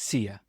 Sia.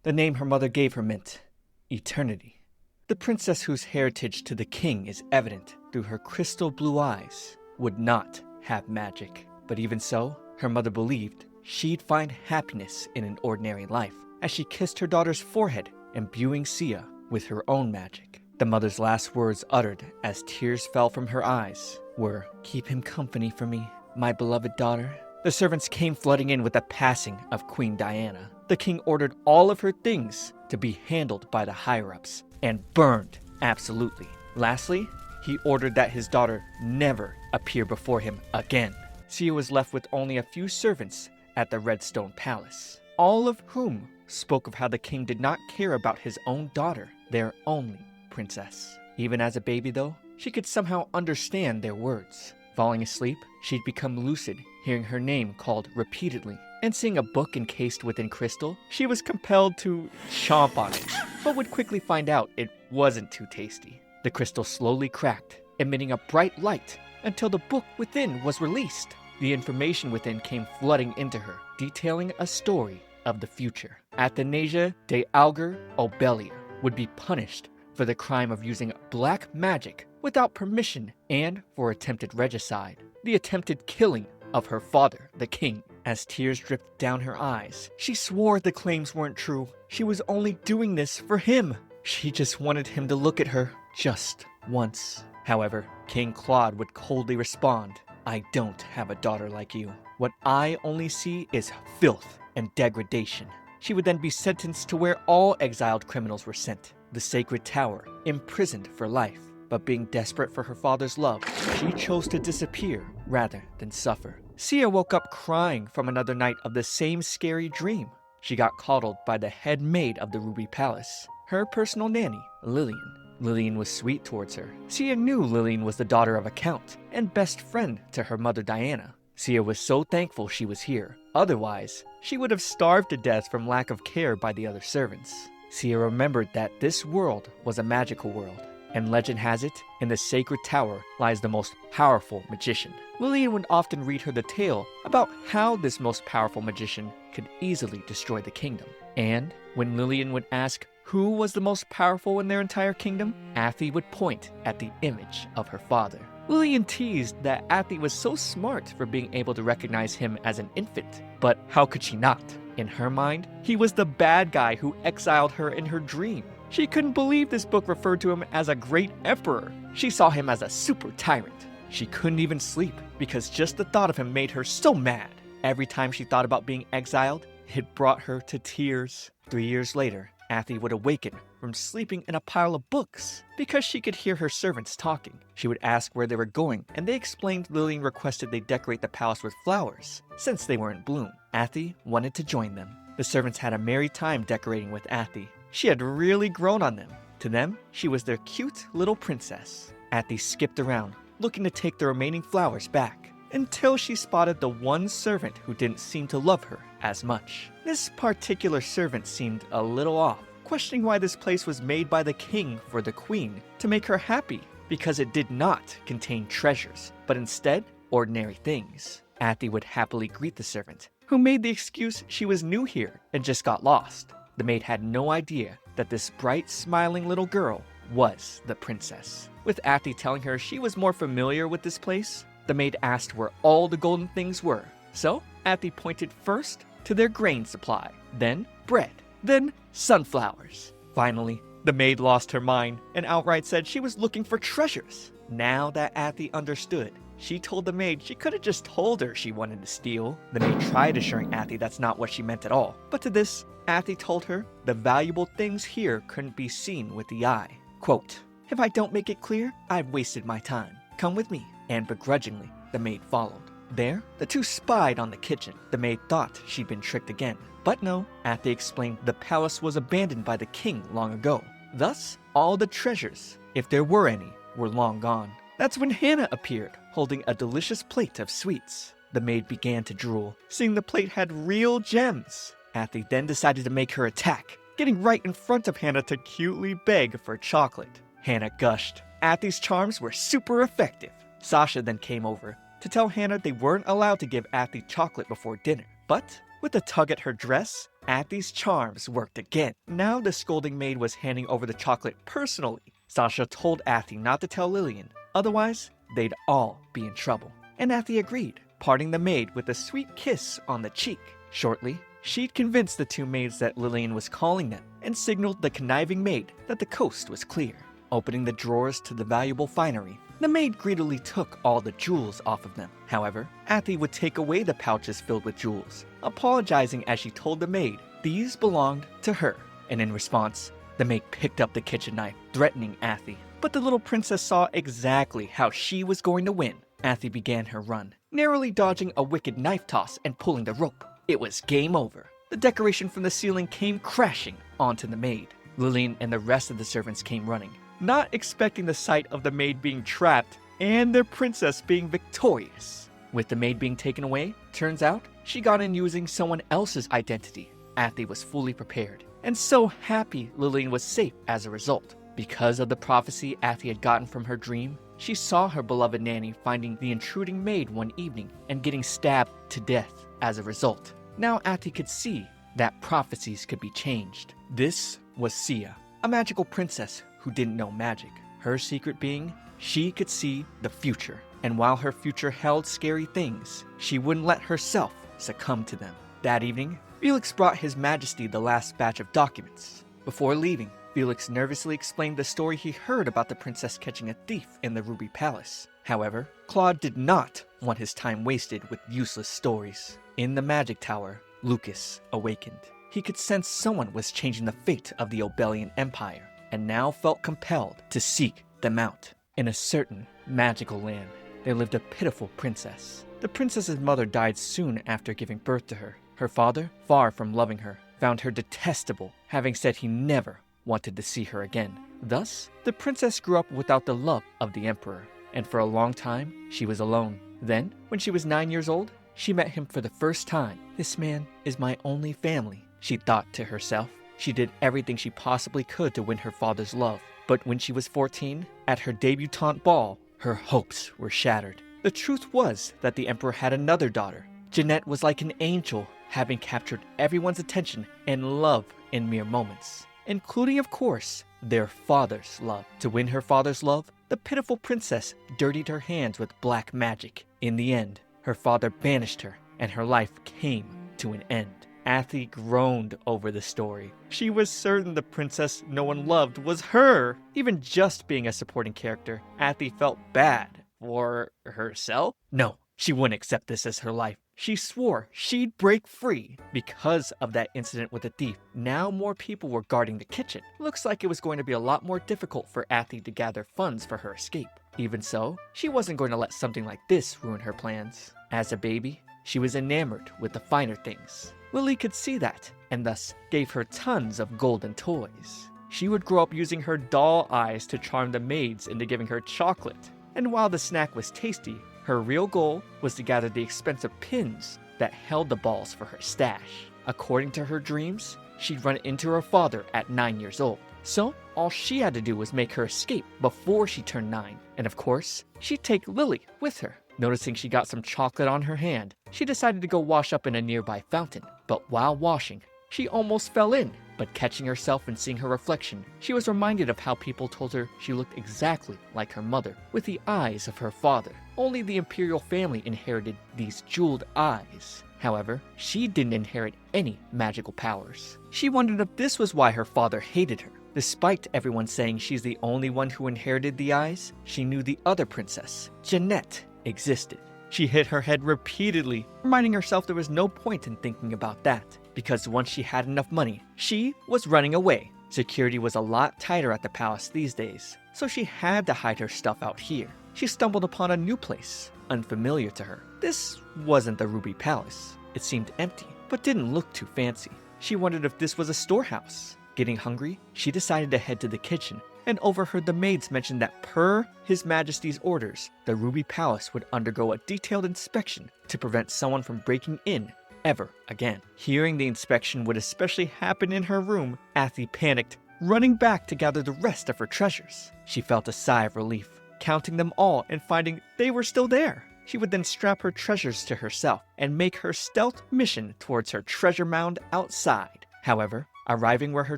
The name her mother gave her meant eternity. The princess whose heritage to the king is evident through her crystal blue eyes would not have magic. But even so, her mother believed she'd find happiness in an ordinary life as she kissed her daughter's forehead, imbuing Sia with her own magic. The mother's last words uttered as tears fell from her eyes were, "Keep him company for me, my beloved daughter." The servants came flooding in with the passing of Queen Diana. The king ordered all of her things to be handled by the higher-ups and burned absolutely. Lastly, he ordered that his daughter never appear before him again. Sia was left with only a few servants at the Redstone Palace, all of whom spoke of how the king did not care about his own daughter, their only princess. Even as a baby, though, she could somehow understand their words. Falling asleep, she'd become lucid, hearing her name called repeatedly. And seeing a book encased within crystal, she was compelled to chomp on it, but would quickly find out it wasn't too tasty. The crystal slowly cracked, emitting a bright light until the book within was released. The information within came flooding into her, detailing a story of the future. Athanasia de Alger Obelia would be punished for the crime of using black magic without permission and for attempted regicide, the attempted killing of her father, the king. As tears dripped down her eyes, she swore the claims weren't true. She was only doing this for him. She just wanted him to look at her just once. However, King Claude would coldly respond, "I don't have a daughter like you. What I only see is filth and degradation." She would then be sentenced to where all exiled criminals were sent, the Sacred Tower, imprisoned for life. But being desperate for her father's love, she chose to disappear rather than suffer. Sia woke up crying from another night of the same scary dream. She got coddled by the head maid of the Ruby Palace, her personal nanny, Lillian. Lillian was sweet towards her. Sia knew Lillian was the daughter of a count and best friend to her mother Diana. Sia was so thankful she was here. Otherwise, she would have starved to death from lack of care by the other servants. Sia remembered that this world was a magical world. And legend has it, in the Sacred Tower lies the most powerful magician. Lillian would often read her the tale about how this most powerful magician could easily destroy the kingdom. And when Lillian would ask who was the most powerful in their entire kingdom, Athy would point at the image of her father. Lillian teased that Athy was so smart for being able to recognize him as an infant, but how could she not? In her mind, he was the bad guy who exiled her in her dream. She couldn't believe this book referred to him as a great emperor. She saw him as a super tyrant. She couldn't even sleep because just the thought of him made her so mad. Every time she thought about being exiled, it brought her to tears. 3 years later, Athy would awaken from sleeping in a pile of books because she could hear her servants talking. She would ask where they were going, and they explained Lillian requested they decorate the palace with flowers since they were in bloom. Athy wanted to join them. The servants had a merry time decorating with Athy. She had really grown on them. To them, she was their cute little princess. Athy skipped around, looking to take the remaining flowers back, until she spotted the one servant who didn't seem to love her as much. This particular servant seemed a little off, questioning why this place was made by the king for the queen to make her happy, because it did not contain treasures, but instead ordinary things. Athy would happily greet the servant, who made the excuse she was new here and just got lost. The maid had no idea that this bright, smiling little girl was the princess. With Athy telling her she was more familiar with this place, the maid asked where all the golden things were. So, Athy pointed first to their grain supply, then bread, then sunflowers. Finally, the maid lost her mind and outright said she was looking for treasures. Now that Athy understood, she told the maid she could have just told her she wanted to steal. The maid tried assuring Athy that's not what she meant at all. But to this, Athy told her the valuable things here couldn't be seen with the eye. Quote, "If I don't make it clear, I've wasted my time. Come with me." And begrudgingly, the maid followed. There, the two spied on the kitchen. The maid thought she'd been tricked again. But no, Athy explained the palace was abandoned by the king long ago. Thus, all the treasures, if there were any, were long gone. That's when Hannah appeared, holding a delicious plate of sweets. The maid began to drool, seeing the plate had real gems. Athy then decided to make her attack, getting right in front of Hannah to cutely beg for chocolate. Hannah gushed. Athy's charms were super effective. Sasha then came over to tell Hannah they weren't allowed to give Athy chocolate before dinner. But with a tug at her dress, Athi's charms worked again. Now the scolding maid was handing over the chocolate personally. Sasha told Athi not to tell Lillian, otherwise they'd all be in trouble. And Athi agreed, parting the maid with a sweet kiss on the cheek. Shortly, she'd convinced the two maids that Lillian was calling them and signaled the conniving maid that the coast was clear. Opening the drawers to the valuable finery, the maid greedily took all the jewels off of them. However, Athi would take away the pouches filled with jewels, apologizing as she told the maid these belonged to her. And in response, the maid picked up the kitchen knife, threatening Athi. But the little princess saw exactly how she was going to win. Athi began her run, narrowly dodging a wicked knife toss and pulling the rope. It was game over. The decoration from the ceiling came crashing onto the maid. Lillian and the rest of the servants came running, not expecting the sight of the maid being trapped and their princess being victorious. With the maid being taken away, turns out she got in using someone else's identity. Athi was fully prepared, and so happy Lillian was safe as a result. Because of the prophecy Athi had gotten from her dream, she saw her beloved nanny finding the intruding maid one evening and getting stabbed to death as a result. Now Athi could see that prophecies could be changed. This was Sia, a magical princess who didn't know magic. Her secret being, she could see the future. And while her future held scary things, she wouldn't let herself succumb to them. That evening, Felix brought His Majesty the last batch of documents. Before leaving, Felix nervously explained the story he heard about the princess catching a thief in the Ruby Palace. However, Claude did not want his time wasted with useless stories. In the magic tower, Lucas awakened. He could sense someone was changing the fate of the Obelian Empire, and now felt compelled to seek them out. In a certain magical land, there lived a pitiful princess. The princess's mother died soon after giving birth to her. Her father, far from loving her, found her detestable, having said he never wanted to see her again. Thus, the princess grew up without the love of the emperor, and for a long time, she was alone. Then, when she was 9 years old, she met him for the first time. This man is my only family, she thought to herself. She did everything she possibly could to win her father's love. But when she was 14, at her debutante ball, her hopes were shattered. The truth was that the emperor had another daughter. Jeanette was like an angel, having captured everyone's attention and love in mere moments, including, of course, their father's love. To win her father's love, the pitiful princess dirtied her hands with black magic. In the end, her father banished her, and her life came to an end. Athi groaned over the story. She was certain the princess no one loved was her. Even just being a supporting character, Athi felt bad for herself. No, she wouldn't accept this as her life. She swore she'd break free. Because of that incident with the thief, now more people were guarding the kitchen. Looks like it was going to be a lot more difficult for Athi to gather funds for her escape. Even so, she wasn't going to let something like this ruin her plans. As a baby, she was enamored with the finer things. Lily could see that, and thus gave her tons of golden toys. She would grow up using her doll eyes to charm the maids into giving her chocolate. And while the snack was tasty, her real goal was to gather the expensive pins that held the balls for her stash. According to her dreams, she'd run into her father at 9 years old. So, all she had to do was make her escape before she turned 9. And of course, she'd take Lily with her. Noticing she got some chocolate on her hand, she decided to go wash up in a nearby fountain. But while washing, she almost fell in. But catching herself and seeing her reflection, she was reminded of how people told her she looked exactly like her mother, with the eyes of her father. Only the imperial family inherited these jeweled eyes. However, she didn't inherit any magical powers. She wondered if this was why her father hated her. Despite everyone saying she's the only one who inherited the eyes, she knew the other princess, Jeanette, existed. She hit her head repeatedly, reminding herself there was no point in thinking about that, because once she had enough money, she was running away. Security was a lot tighter at the palace these days, so she had to hide her stuff out here. She stumbled upon a new place, unfamiliar to her. This wasn't the Ruby Palace. It seemed empty, but didn't look too fancy. She wondered if this was a storehouse. Getting hungry, she decided to head to the kitchen, and overheard the maids mention that per His Majesty's orders, the Ruby Palace would undergo a detailed inspection to prevent someone from breaking in ever again. Hearing the inspection would especially happen in her room, Athi panicked, running back to gather the rest of her treasures. She felt a sigh of relief, counting them all and finding they were still there. She would then strap her treasures to herself and make her stealth mission towards her treasure mound outside. However, arriving where her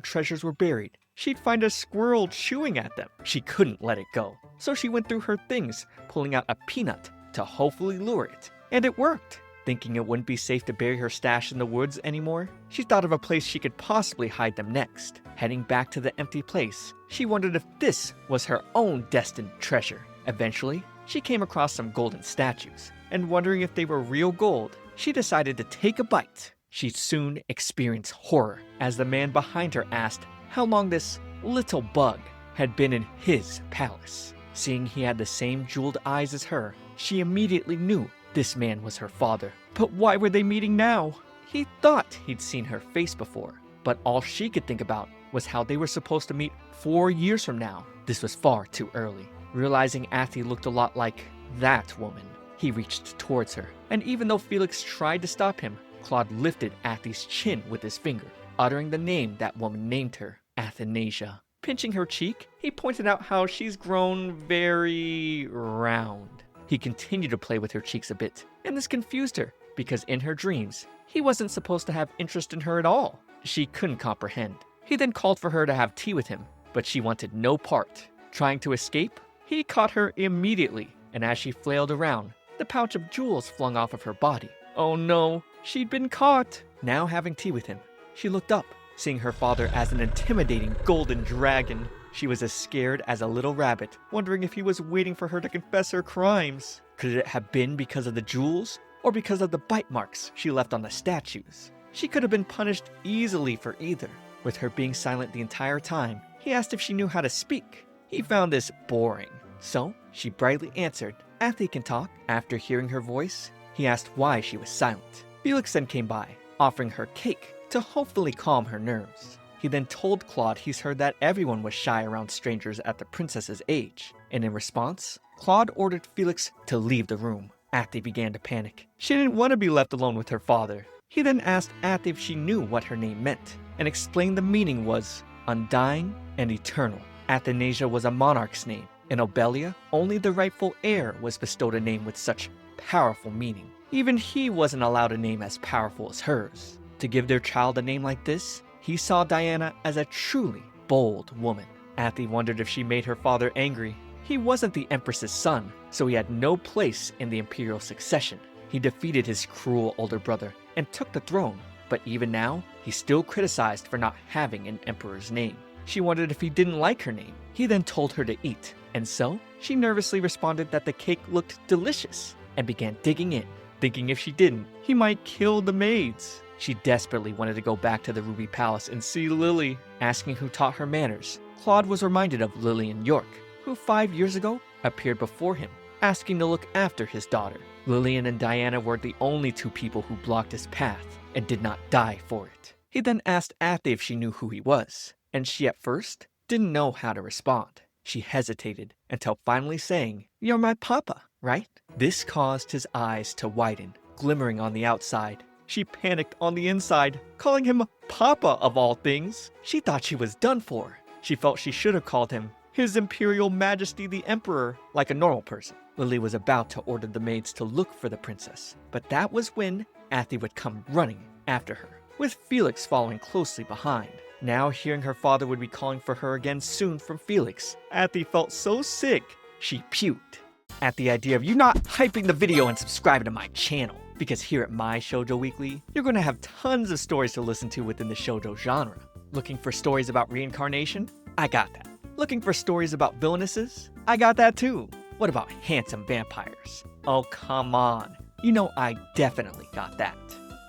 treasures were buried, she'd find a squirrel chewing at them. She couldn't let it go, so she went through her things, pulling out a peanut to hopefully lure it. And it worked. Thinking it wouldn't be safe to bury her stash in the woods anymore, she thought of a place she could possibly hide them next. Heading back to the empty place, she wondered if this was her own destined treasure. Eventually, she came across some golden statues, and wondering if they were real gold, she decided to take a bite. She'd soon experience horror as the man behind her asked how long this little bug had been in his palace. Seeing he had the same jeweled eyes as her, she immediately knew this man was her father. But why were they meeting now? He thought he'd seen her face before, but all she could think about was how they were supposed to meet 4 years from now. This was far too early. Realizing Athy looked a lot like that woman, he reached towards her, and even though Felix tried to stop him, Claude lifted Athy's chin with his finger, uttering the name that woman named her, Athanasia. Pinching her cheek, he pointed out how she's grown very round. He continued to play with her cheeks a bit, and this confused her, because in her dreams, he wasn't supposed to have interest in her at all. She couldn't comprehend. He then called for her to have tea with him, but she wanted no part. Trying to escape, he caught her immediately, and as she flailed around, the pouch of jewels flung off of her body. Oh no, she'd been caught! Now having tea with him, she looked up, seeing her father as an intimidating golden dragon. She was as scared as a little rabbit, wondering if he was waiting for her to confess her crimes. Could it have been because of the jewels, or because of the bite marks she left on the statues? She could have been punished easily for either. With her being silent the entire time, he asked if she knew how to speak. He found this boring, so she brightly answered, "Athy can talk." After hearing her voice, he asked why she was silent. Felix then came by, offering her cake to hopefully calm her nerves. He then told Claude he's heard that everyone was shy around strangers at the princess's age, and in response, Claude ordered Felix to leave the room. Athy began to panic. She didn't want to be left alone with her father. He then asked Athy if she knew what her name meant, and explained the meaning was undying and eternal. Athanasia was a monarch's name. In Obelia, only the rightful heir was bestowed a name with such powerful meaning. Even he wasn't allowed a name as powerful as hers. To give their child a name like this, he saw Diana as a truly bold woman. Athy wondered if she made her father angry. He wasn't the Empress's son, so he had no place in the imperial succession. He defeated his cruel older brother and took the throne, but even now, he's still criticized for not having an emperor's name. She wondered if he didn't like her name. He then told her to eat, and so she nervously responded that the cake looked delicious and began digging in, thinking if she didn't, he might kill the maids. She desperately wanted to go back to the Ruby Palace and see Lily. Asking who taught her manners, Claude was reminded of Lillian York, who 5 years ago appeared before him, asking to look after his daughter. Lillian and Diana were the only two people who blocked his path and did not die for it. He then asked Athy if she knew who he was, and she at first didn't know how to respond. She hesitated until finally saying, "You're my papa, right?" This caused his eyes to widen, glimmering on the outside. She panicked on the inside, calling him Papa of all things. She thought she was done for. She felt she should have called him His Imperial Majesty the Emperor, like a normal person. Lily was about to order the maids to look for the princess, but that was when Athy would come running after her, with Felix following closely behind. Now hearing her father would be calling for her again soon from Felix, Athy felt so sick, she puked at the idea of you not hyping the video and subscribing to my channel. Because here at My Shoujo Weekly, you're going to have tons of stories to listen to within the shoujo genre. Looking for stories about reincarnation? I got that. Looking for stories about villainesses? I got that too. What about handsome vampires? Oh, come on. You know I definitely got that.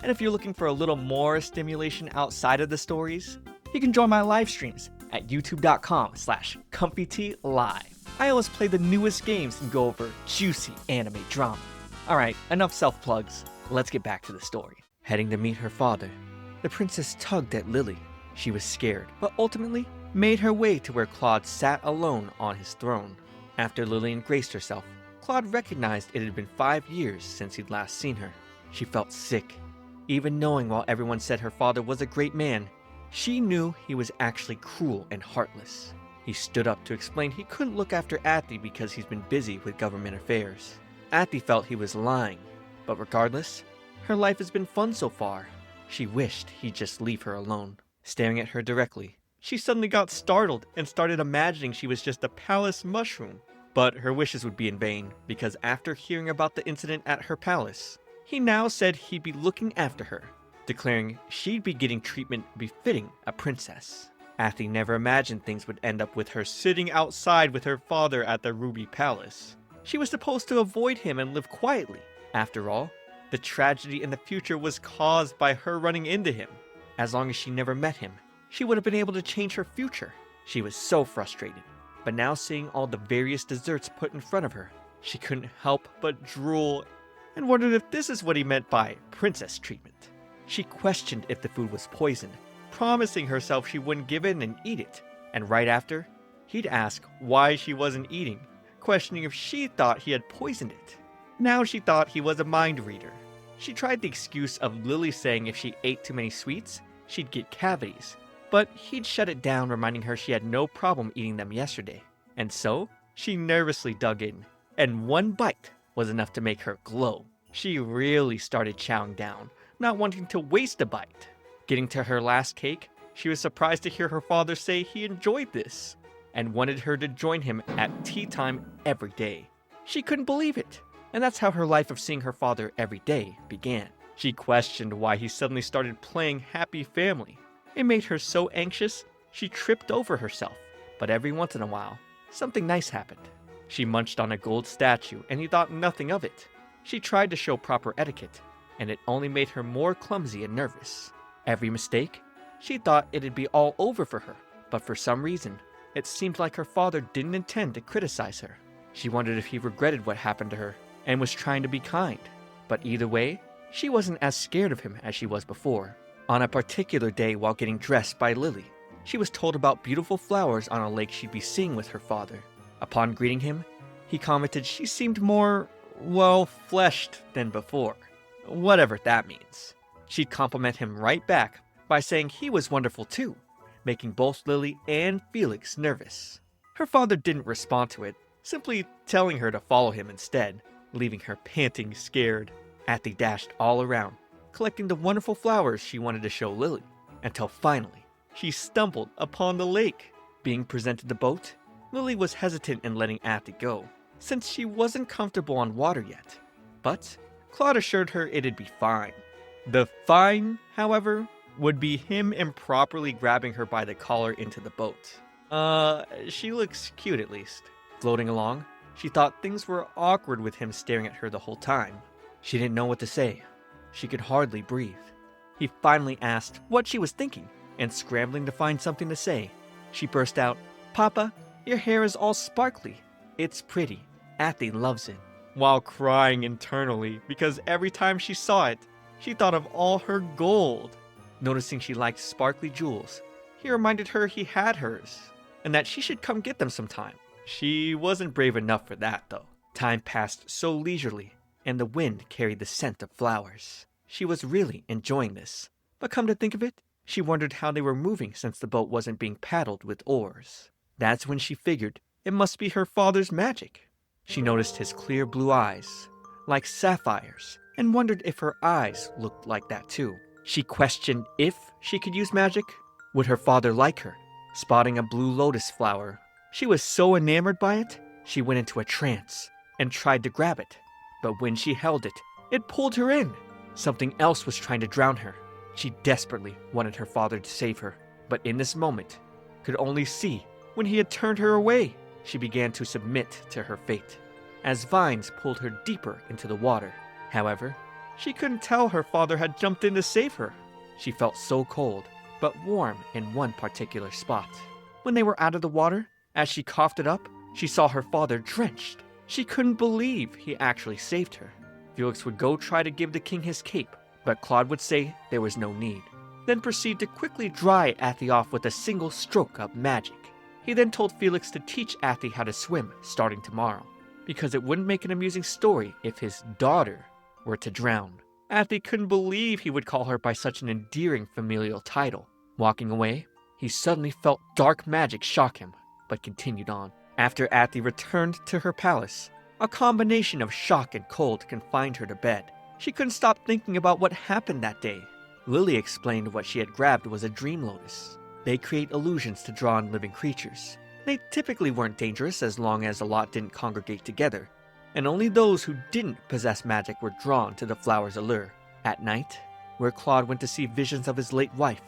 And if you're looking for a little more stimulation outside of the stories, you can join my live streams at youtube.com/ComfyTea live. I always play the newest games and go over juicy anime drama. Alright, enough self-plugs. Let's get back to the story. Heading to meet her father, the princess tugged at Lily. She was scared, but ultimately made her way to where Claude sat alone on his throne. After Lillian graced herself, Claude recognized it had been 5 years since he'd last seen her. She felt sick. Even knowing while everyone said her father was a great man, she knew he was actually cruel and heartless. He stood up to explain he couldn't look after Athy because he's been busy with government affairs. Athy felt he was lying, but regardless, her life has been fun so far. She wished he'd just leave her alone. staring at her directly. She suddenly got startled and started imagining she was just a palace mushroom. But her wishes would be in vain, because after hearing about the incident at her palace, he now said he'd be looking after her, declaring she'd be getting treatment befitting a princess. Athi never imagined things would end up with her sitting outside with her father at the Ruby Palace. She was supposed to avoid him and live quietly. After all, the tragedy in the future was caused by her running into him. As long as she never met him, she would have been able to change her future. She was so frustrated. But now seeing all the various desserts put in front of her, she couldn't help but drool and wondered if this is what he meant by princess treatment. She questioned if the food was poisoned, promising herself she wouldn't give in and eat it. And right after, he'd ask why she wasn't eating, questioning if she thought he had poisoned it. Now she thought he was a mind reader. She tried the excuse of Lily saying if she ate too many sweets, she'd get cavities. But he'd shut it down, reminding her she had no problem eating them yesterday. And so, she nervously dug in, and one bite was enough to make her glow. She really started chowing down, not wanting to waste a bite. Getting to her last cake, she was surprised to hear her father say he enjoyed this, and wanted her to join him at tea time every day. She couldn't believe it, and that's how her life of seeing her father every day began. She questioned why he suddenly started playing Happy Family. It made her so anxious, she tripped over herself. But every once in a while, something nice happened. She munched on a gold statue, and he thought nothing of it. She tried to show proper etiquette, and it only made her more clumsy and nervous. Every mistake, she thought it'd be all over for her. But for some reason, it seemed like her father didn't intend to criticize her. She wondered if he regretted what happened to her, and was trying to be kind. But either way, she wasn't as scared of him as she was before. On a particular day while getting dressed by Lily, she was told about beautiful flowers on a lake she'd be seeing with her father. Upon greeting him, he commented she seemed more, well, fleshed than before. Whatever that means. She'd compliment him right back by saying he was wonderful too, making both Lily and Felix nervous. Her father didn't respond to it, simply telling her to follow him instead, leaving her panting scared. Athi dashed all around, collecting the wonderful flowers she wanted to show Lily, until finally, she stumbled upon the lake. Being presented the boat, Lily was hesitant in letting Athi go, since she wasn't comfortable on water yet. But Claude assured her it'd be fine. The fine, however, would be him improperly grabbing her by the collar into the boat. She looks cute at least. Floating along, she thought things were awkward with him staring at her the whole time. She didn't know what to say. She could hardly breathe. He finally asked what she was thinking, and scrambling to find something to say, she burst out, "Papa, your hair is all sparkly. It's pretty. Athi loves it," while crying internally because every time she saw it, she thought of all her gold. Noticing she liked sparkly jewels, he reminded her he had hers, and that she should come get them sometime. She wasn't brave enough for that, though. Time passed so leisurely, and the wind carried the scent of flowers. She was really enjoying this. But come to think of it, she wondered how they were moving since the boat wasn't being paddled with oars. That's when she figured it must be her father's magic. She noticed his clear blue eyes, like sapphires, and wondered if her eyes looked like that too. She questioned if she could use magic. Would her father like her? Spotting a blue lotus flower, she was so enamored by it, she went into a trance and tried to grab it. But when she held it, it pulled her in. Something else was trying to drown her. She desperately wanted her father to save her, but in this moment, could only see when he had turned her away. She began to submit to her fate, as vines pulled her deeper into the water. However, she couldn't tell her father had jumped in to save her. She felt so cold, but warm in one particular spot. When they were out of the water, as she coughed it up, she saw her father drenched. She couldn't believe he actually saved her. Felix would go try to give the king his cape, but Claude would say there was no need, then proceed to quickly dry Athi off with a single stroke of magic. He then told Felix to teach Athi how to swim starting tomorrow, because it wouldn't make an amusing story if his daughter were to drown. Athi couldn't believe he would call her by such an endearing familial title. Walking away, he suddenly felt dark magic shock him, but continued on. After Athi returned to her palace, a combination of shock and cold confined her to bed. She couldn't stop thinking about what happened that day. Lily explained what she had grabbed was a dream lotus. They create illusions to draw on living creatures. They typically weren't dangerous as long as a lot didn't congregate together, and only those who didn't possess magic were drawn to the flower's allure. At night, where Claude went to see visions of his late wife,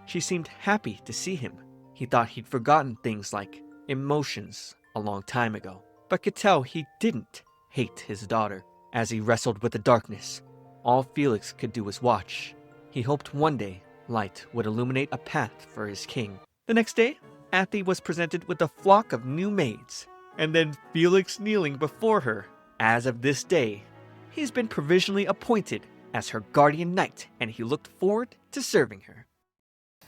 she seemed happy to see him. He thought he'd forgotten things like emotions a long time ago, but could tell he didn't hate his daughter. As he wrestled with the darkness, all Felix could do was watch. He hoped one day light would illuminate a path for his king. The next day, Athy was presented with a flock of new maids, and then Felix kneeling before her. As of this day, he's been provisionally appointed as her guardian knight, and he looked forward to serving her.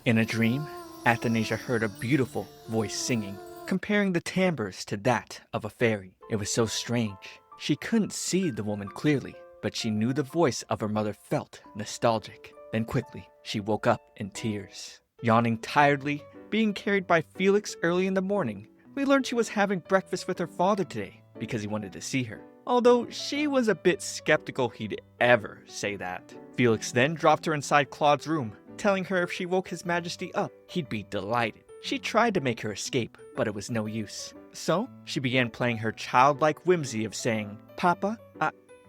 In a dream, Athanasia heard a beautiful voice singing, comparing the timbres to that of a fairy. It was so strange. She couldn't see the woman clearly, but she knew the voice of her mother felt nostalgic. Then quickly, she woke up in tears. Yawning tiredly, being carried by Felix early in the morning, we learned she was having breakfast with her father today because he wanted to see her. Although she was a bit skeptical he'd ever say that. Felix then dropped her inside Claude's room, telling her if she woke His Majesty up, he'd be delighted. She tried to make her escape, but it was no use. So, she began playing her childlike whimsy of saying, "Papa,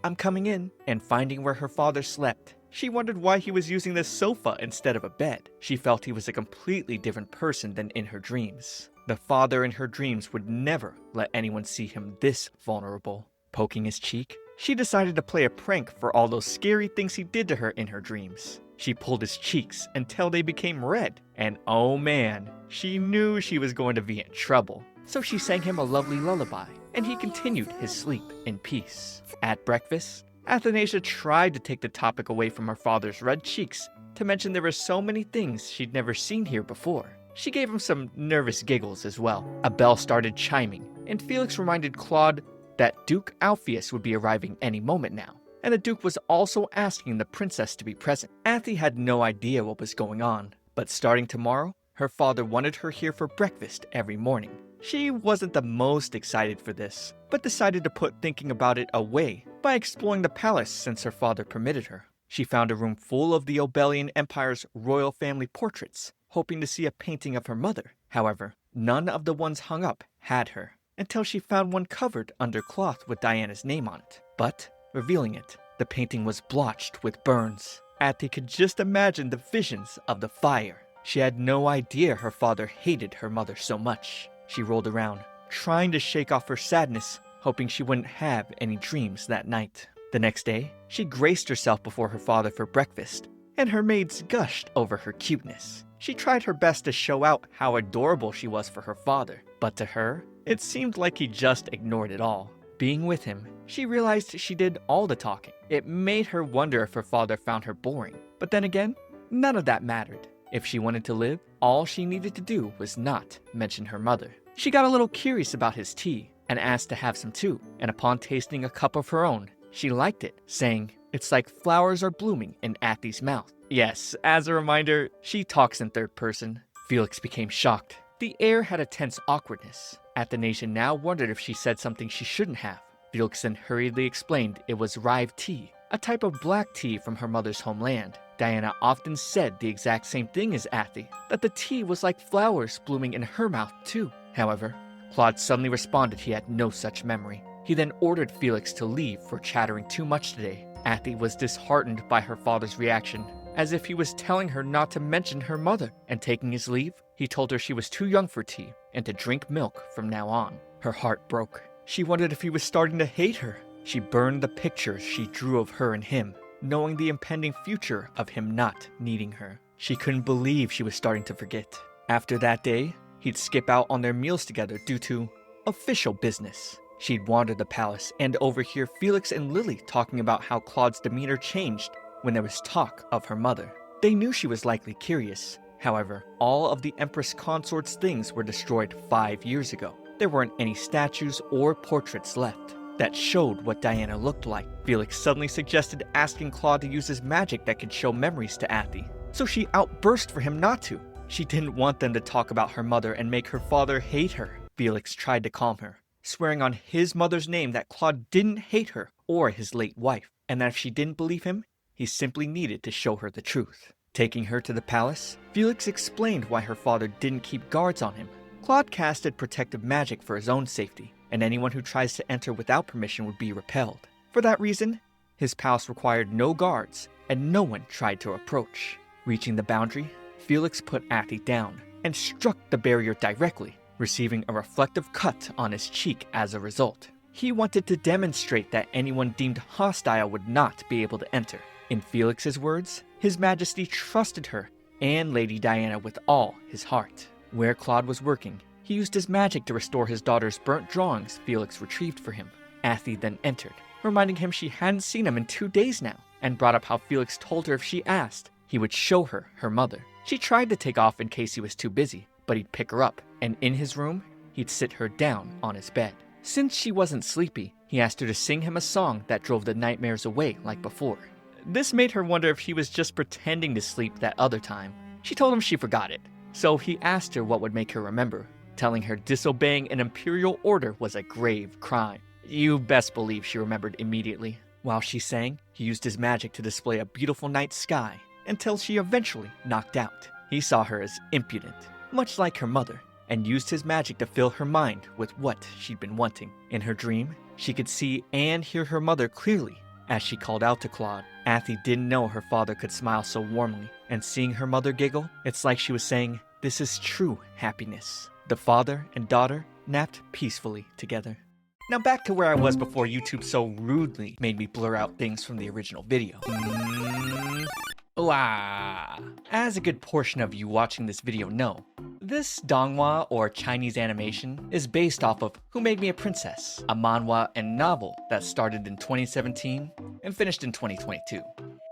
I'm coming in," and finding where her father slept. She wondered why he was using the sofa instead of a bed. She felt he was a completely different person than in her dreams. The father in her dreams would never let anyone see him this vulnerable. Poking his cheek, she decided to play a prank for all those scary things he did to her in her dreams. She pulled his cheeks until they became red, and oh man, she knew she was going to be in trouble. So she sang him a lovely lullaby, and he continued his sleep in peace. At breakfast, Athanasia tried to take the topic away from her father's red cheeks to mention there were so many things she'd never seen here before. She gave him some nervous giggles as well. A bell started chiming, and Felix reminded Claude that Duke Alpheus would be arriving any moment now, and the Duke was also asking the princess to be present. Athy had no idea what was going on, but starting tomorrow, her father wanted her here for breakfast every morning. She wasn't the most excited for this, but decided to put thinking about it away by exploring the palace since her father permitted her. She found a room full of the Obelian Empire's royal family portraits, hoping to see a painting of her mother. However, none of the ones hung up had her, until she found one covered under cloth with Diana's name on it. But, revealing it, the painting was blotched with burns. Athy could just imagine the visions of the fire. She had no idea her father hated her mother so much. She rolled around, trying to shake off her sadness, hoping she wouldn't have any dreams that night. The next day, she graced herself before her father for breakfast, and her maids gushed over her cuteness. She tried her best to show out how adorable she was for her father, but to her, it seemed like he just ignored it all. Being with him, she realized she did all the talking. It made her wonder if her father found her boring. But then again, none of that mattered. If she wanted to live, all she needed to do was not mention her mother. She got a little curious about his tea and asked to have some too, and upon tasting a cup of her own, she liked it, saying, "It's like flowers are blooming in Athy's mouth." Yes, as a reminder, she talks in third person. Felix became shocked. The air had a tense awkwardness. Athanasia now wondered if she said something she shouldn't have. Felix then hurriedly explained it was Rive tea, a type of black tea from her mother's homeland. Diana often said the exact same thing as Athy, that the tea was like flowers blooming in her mouth too. However, Claude suddenly responded he had no such memory. He then ordered Felix to leave for chattering too much today. Athy was disheartened by her father's reaction, as if he was telling her not to mention her mother, and taking his leave, he told her she was too young for tea and to drink milk from now on. Her heart broke. She wondered if he was starting to hate her. She burned the pictures she drew of her and him, knowing the impending future of him not needing her. She couldn't believe she was starting to forget. After that day, he'd skip out on their meals together due to official business. She'd wander the palace and overhear Felix and Lily talking about how Claude's demeanor changed when there was talk of her mother. They knew she was likely curious. However, all of the Empress Consort's things were destroyed 5 years ago. There weren't any statues or portraits left that showed what Diana looked like. Felix suddenly suggested asking Claude to use his magic that could show memories to Athy, so she outburst for him not to. She didn't want them to talk about her mother and make her father hate her. Felix tried to calm her, swearing on his mother's name that Claude didn't hate her or his late wife, and that if she didn't believe him, he simply needed to show her the truth. Taking her to the palace, Felix explained why her father didn't keep guards on him. Claude casted protective magic for his own safety, and anyone who tries to enter without permission would be repelled. For that reason, his palace required no guards, and no one tried to approach. Reaching the boundary, Felix put Athy down and struck the barrier directly, receiving a reflective cut on his cheek as a result. He wanted to demonstrate that anyone deemed hostile would not be able to enter. In Felix's words, His Majesty trusted her and Lady Diana with all his heart. Where Claude was working, he used his magic to restore his daughter's burnt drawings Felix retrieved for him. Athy then entered, reminding him she hadn't seen him in 2 days now, and brought up how Felix told her if she asked, he would show her her mother. She tried to take off in case he was too busy, but he'd pick her up, and in his room, he'd sit her down on his bed. Since she wasn't sleepy, he asked her to sing him a song that drove the nightmares away like before. This made her wonder if he was just pretending to sleep that other time. She told him she forgot it, so he asked her what would make her remember, telling her disobeying an imperial order was a grave crime. You best believe she remembered immediately. While she sang, he used his magic to display a beautiful night sky, until she eventually knocked out. He saw her as impudent, much like her mother, and used his magic to fill her mind with what she'd been wanting. In her dream, she could see and hear her mother clearly. As she called out to Claude, Athy didn't know her father could smile so warmly, and seeing her mother giggle, it's like she was saying, "This is true happiness." The father and daughter napped peacefully together. Now back to where I was before YouTube so rudely made me blur out things from the original video. As a good portion of you watching this video know, this donghua or Chinese animation is based off of Who Made Me a Princess, a manhwa and novel that started in 2017 and finished in 2022.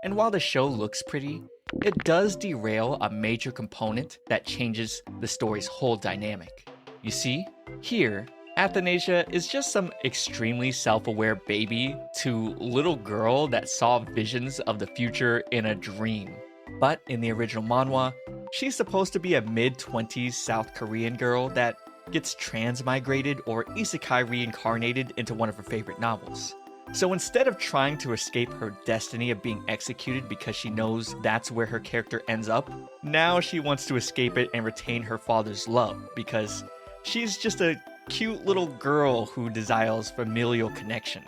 And while the show looks pretty, it does derail a major component that changes the story's whole dynamic. You see, here, Athanasia is just some extremely self-aware baby to little girl that saw visions of the future in a dream. But in the original manhwa, she's supposed to be a mid-20s South Korean girl that gets transmigrated or isekai reincarnated into one of her favorite novels. So instead of trying to escape her destiny of being executed because she knows that's where her character ends up, now she wants to escape it and retain her father's love because she's just a cute little girl who desires familial connection.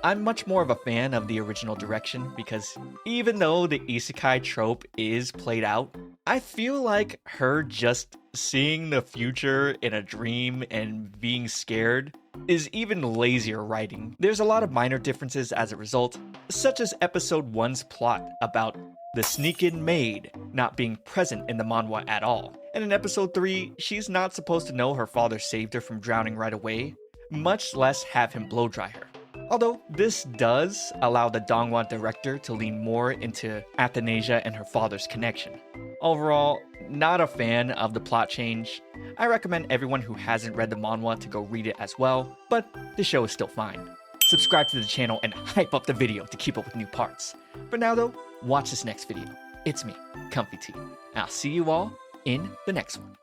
I'm much more of a fan of the original direction because even though the isekai trope is played out, I feel like her just seeing the future in a dream and being scared is even lazier writing. There's a lot of minor differences as a result, such as episode 1's plot about the sneak-in maid not being present in the manhwa at all. And in episode 3, she's not supposed to know her father saved her from drowning right away, much less have him blow dry her. Although this does allow the donghua director to lean more into Athanasia and her father's connection. Overall, not a fan of the plot change. I recommend everyone who hasn't read the manhwa to go read it as well, but the show is still fine. Subscribe to the channel and hype up the video to keep up with new parts. For now though, watch this next video. It's me, ComfyTea. I'll see you all in the next one.